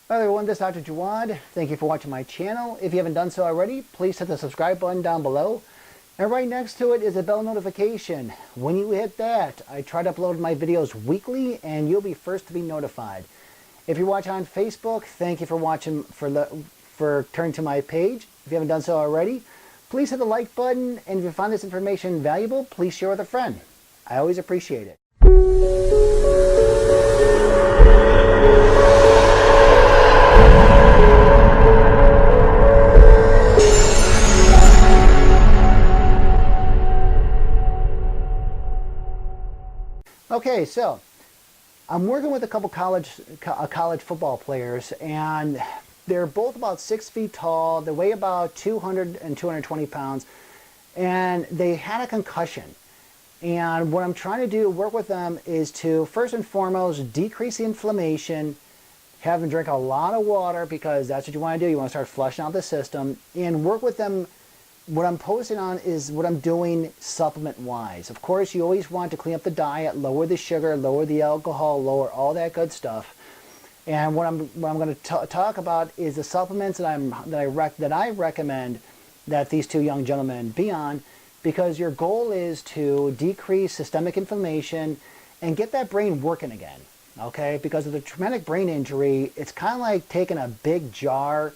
Hi everyone, this is Dr. Jawad. Thank you for watching my channel. If you haven't done so already, please hit the subscribe button down below. And right next to it is a bell notification. When you hit that, I try to upload my videos weekly and you'll be first to be notified. If you're watching on Facebook, thank you for watching, for turning to my page. If you haven't done so already, please hit the like button. And if you find this information valuable, please share with a friend. I always appreciate it. Okay, so I'm working with a couple college football players, and they're both about 6 feet tall. They weigh about 200 and 220 pounds, and they had a concussion. And what I'm trying to do, work with them, is to first and foremost decrease the inflammation, have them drink a lot of water because that's what you want to do. You want to start flushing out the system, and work with them. What I'm posting on is what I'm doing supplement-wise. Of course, you always want to clean up the diet, lower the sugar, lower the alcohol, lower all that good stuff. And what I'm going to talk about is the supplements that I recommend that these two young gentlemen be on, because your goal is to decrease systemic inflammation and get that brain working again. Okay? Because of the traumatic brain injury, it's kind of like taking a big jar,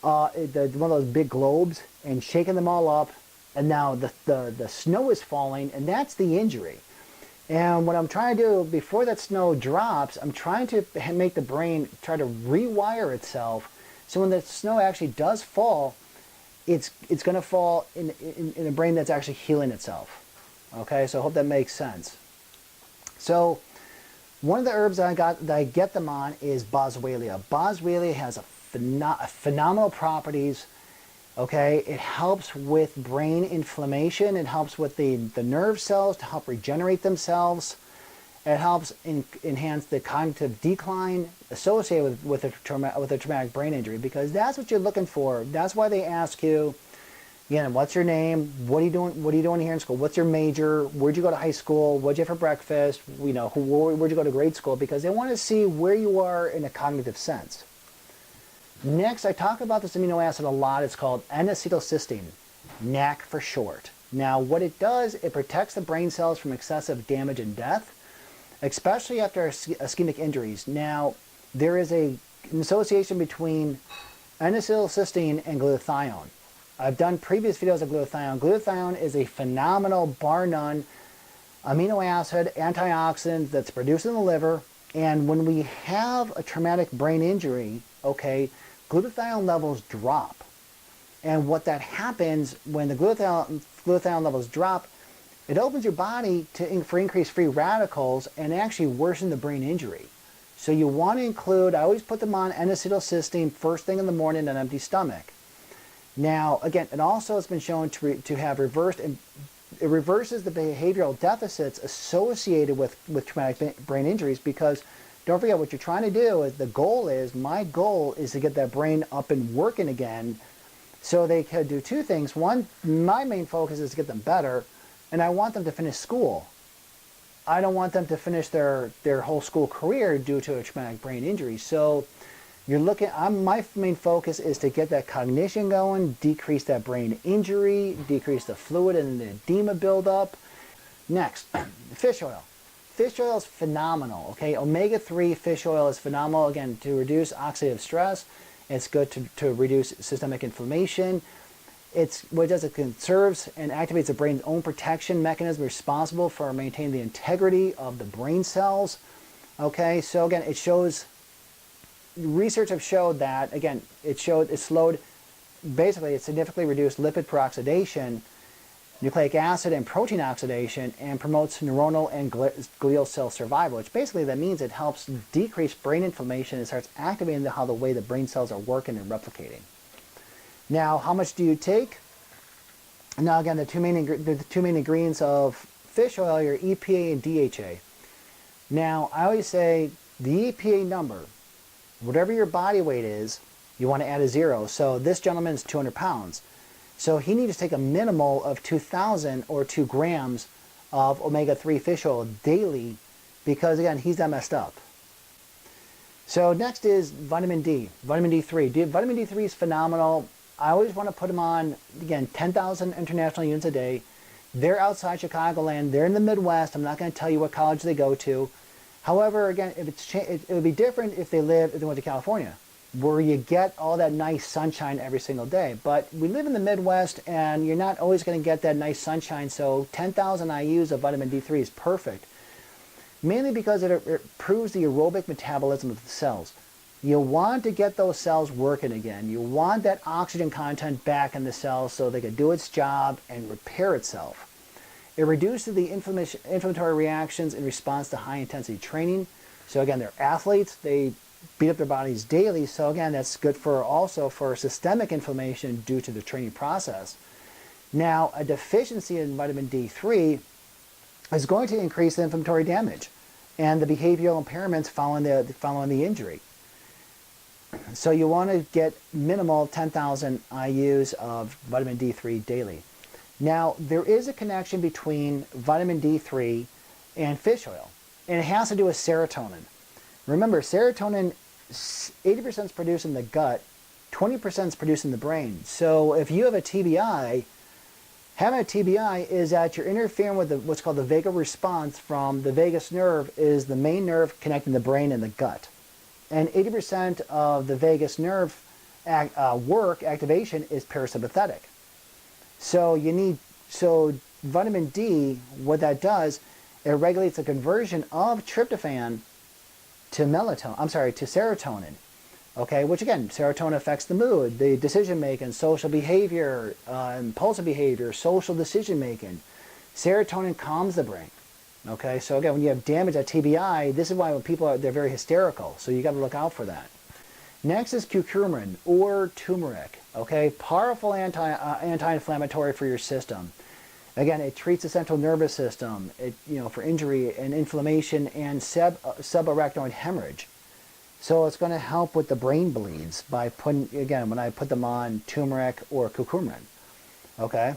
one of those big globes, and shaking them all up, and now the snow is falling, and that's the injury. And what I'm trying to do before that snow drops, I'm trying to make the brain try to rewire itself, so when the snow actually does fall, it's going to fall in a brain that's actually healing itself. Okay, so I hope that makes sense. So one of the herbs that I get them on is boswellia. Boswellia has phenomenal properties. Okay, it helps with brain inflammation. It helps with the nerve cells to help regenerate themselves. It helps enhance the cognitive decline associated with a traumatic brain injury, because that's what you're looking for. That's why they ask you, again, what's your name? What are you doing? What are you doing here in school? What's your major? Where'd you go to high school? What'd you have for breakfast? You know, where'd you go to grade school? Because they want to see where you are in a cognitive sense. Next, I talk about this amino acid a lot. It's called N-Acetylcysteine, NAC for short. Now, what it does, it protects the brain cells from excessive damage and death, especially after ischemic injuries. Now, there is an association between N-Acetylcysteine and glutathione. I've done previous videos of glutathione. Glutathione is a phenomenal, bar none, amino acid, antioxidant that's produced in the liver. And when we have a traumatic brain injury, okay, glutathione levels drop. And what that happens when the glutathione levels drop, it opens your body for increased free radicals and actually worsen the brain injury. So you want to include, I always put them on N-Acetylcysteine first thing in the morning on an empty stomach. Now, again, it also has been shown to have reversed, and it reverses the behavioral deficits associated with traumatic brain injuries, because don't forget what you're trying to do is my goal is to get that brain up and working again, so they can do two things. One, my main focus is to get them better, and I want them to finish school. I don't want them to finish their whole school career due to a traumatic brain injury. So you're looking, my main focus is to get that cognition going, decrease that brain injury, decrease the fluid and the edema buildup. Next, fish oil. Fish oil is phenomenal, okay? Omega-3 fish oil is phenomenal, again, to reduce oxidative stress. It's good to reduce systemic inflammation. What it does, it conserves and activates the brain's own protection mechanism responsible for maintaining the integrity of the brain cells. Okay, so again, it shows, research have showed that, again, it significantly reduced lipid peroxidation, nucleic acid and protein oxidation, and promotes neuronal and glial cell survival, which basically that means it helps decrease brain inflammation and starts activating the way the brain cells are working and replicating. Now, how much do you take? Now, again, the two main ingredients of fish oil are EPA and DHA. Now, I always say the EPA number, whatever your body weight is, you want to add a 0. So this gentleman's 200 pounds. So he needs to take a minimal of 2,000 or 2 grams of omega-3 fish oil daily, because again, he's that messed up. So next is vitamin D, vitamin D3. Vitamin D3 is phenomenal. I always want to put them on, again, 10,000 international units a day. They're outside Chicagoland. They're in the Midwest. I'm not going to tell you what college they go to. However, again, if it would be different if they went to California, where you get all that nice sunshine every single day. But we live in the Midwest, and you're not always going to get that nice sunshine, so 10,000 IUs of vitamin D3 is perfect. Mainly because it improves the aerobic metabolism of the cells. You want to get those cells working again. You want that oxygen content back in the cells so they can do its job and repair itself. It reduces the inflammatory reactions in response to high-intensity training. So again, they're athletes. They beat up their bodies daily. So again, that's good also for systemic inflammation due to the training process. Now, a deficiency in vitamin D3 is going to increase the inflammatory damage and the behavioral impairments following the injury. So you want to get minimal 10,000 IUs of vitamin D3 daily. Now, there is a connection between vitamin D3 and fish oil, and it has to do with serotonin. Remember, serotonin, 80% is produced in the gut, 20% is produced in the brain. So if you have a TBI, having a TBI is that you're interfering with what's called the vagal response from the vagus nerve, is the main nerve connecting the brain and the gut. And 80% of the vagus nerve activation is parasympathetic. So vitamin D, what that does, it regulates the conversion of tryptophan to serotonin. Okay, which again, serotonin affects the mood, the decision making, social behavior, impulsive behavior, social decision making. Serotonin calms the brain. Okay, so again, when you have damage at TBI, this is why when people they're very hysterical. So you got to look out for that. Next is curcumin or Tumeric. Okay, powerful anti-inflammatory for your system. Again, it treats the central nervous system. For injury and inflammation and subarachnoid hemorrhage. So it's going to help with the brain bleeds by when I put them on Tumeric or curcumin. Okay,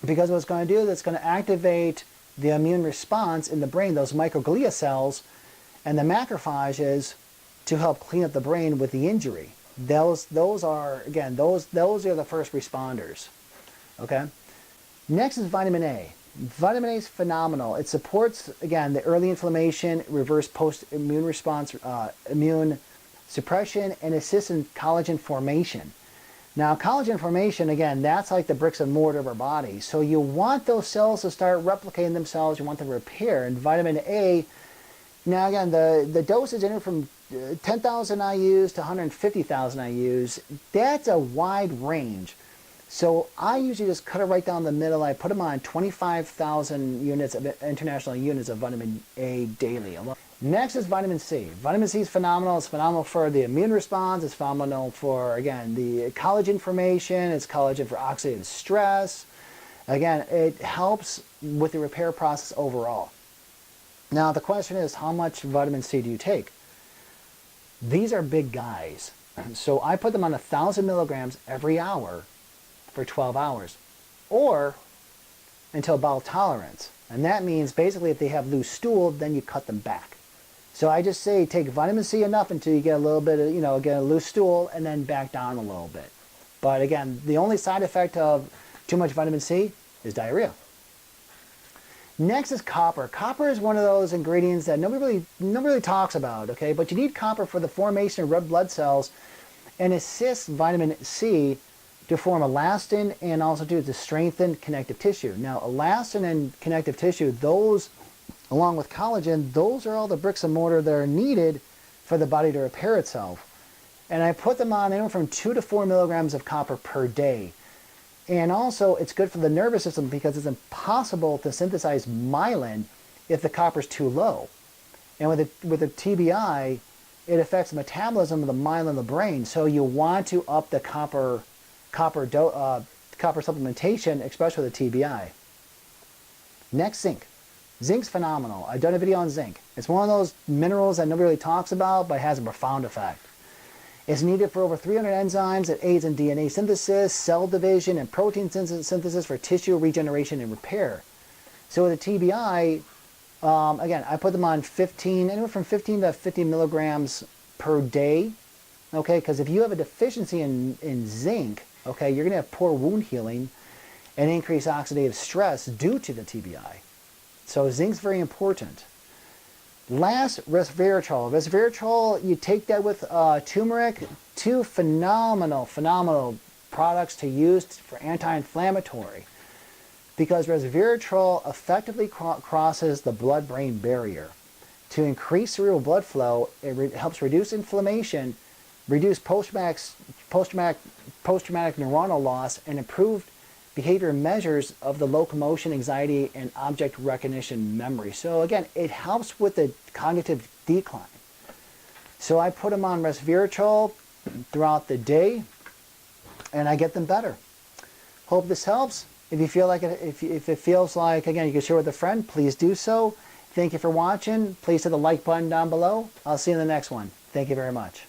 because what it's going to do is it's going to activate the immune response in the brain, those microglia cells and the macrophages, to help clean up the brain with the injury. Those are the first responders. Okay. Next is vitamin A. Vitamin A is phenomenal. It supports, again, the early inflammation, reverse post-immune response, immune suppression, and assists in collagen formation. Now, collagen formation, again, that's like the bricks and mortar of our body. So you want those cells to start replicating themselves. You want them to repair. And vitamin A, now again, the dosage anywhere from 10,000 IUs to 150,000 IUs. That's a wide range. So I usually just cut it right down the middle. I put them on 25,000 units of international units of vitamin A daily. Next is vitamin C. Vitamin C is phenomenal. It's phenomenal for the immune response. It's phenomenal for, again, the collagen formation. It's collagen for oxidative stress. Again, it helps with the repair process overall. Now, the question is, how much vitamin C do you take? These are big guys. So I put them on 1,000 milligrams every hour for 12 hours, or until bowel tolerance. And that means basically if they have loose stool, then you cut them back. So I just say take vitamin C enough until you get a little bit of, get a loose stool, and then back down a little bit. But again, the only side effect of too much vitamin C is diarrhea. Next is copper. Copper is one of those ingredients that nobody really talks about, okay? But you need copper for the formation of red blood cells and assists vitamin C to form elastin and also to strengthen connective tissue. Now, elastin and connective tissue, those, along with collagen, those are all the bricks and mortar that are needed for the body to repair itself. And I put them on anywhere from 2 to 4 milligrams of copper per day. And also, it's good for the nervous system because it's impossible to synthesize myelin if the copper is too low. And with the TBI, it affects the metabolism of the myelin in the brain. So you want to up the copper supplementation, especially with the TBI. Next, zinc. Zinc's phenomenal. I've done a video on zinc. It's one of those minerals that nobody really talks about, but it has a profound effect. It's needed for over 300 enzymes that aids in DNA synthesis, cell division, and protein synthesis for tissue regeneration and repair. So with the TBI, again, I put them on anywhere from 15 to 50 milligrams per day, okay? Because if you have a deficiency in zinc, okay, you're going to have poor wound healing and increased oxidative stress due to the TBI. So zinc's very important. Last, resveratrol. Resveratrol, you take that with turmeric. Two phenomenal products to use for anti-inflammatory, because resveratrol effectively crosses the blood-brain barrier. To increase cerebral blood flow, it helps reduce inflammation, reduce post-traumatic neuronal loss, and improve behavior measures of the locomotion, anxiety, and object recognition memory. So again, it helps with the cognitive decline. So I put them on resveratrol throughout the day, and I get them better. Hope this helps. If you feel like it, if it feels like, again, you can share with a friend, please do so. Thank you for watching. Please hit the like button down below. I'll see you in the next one. Thank you very much.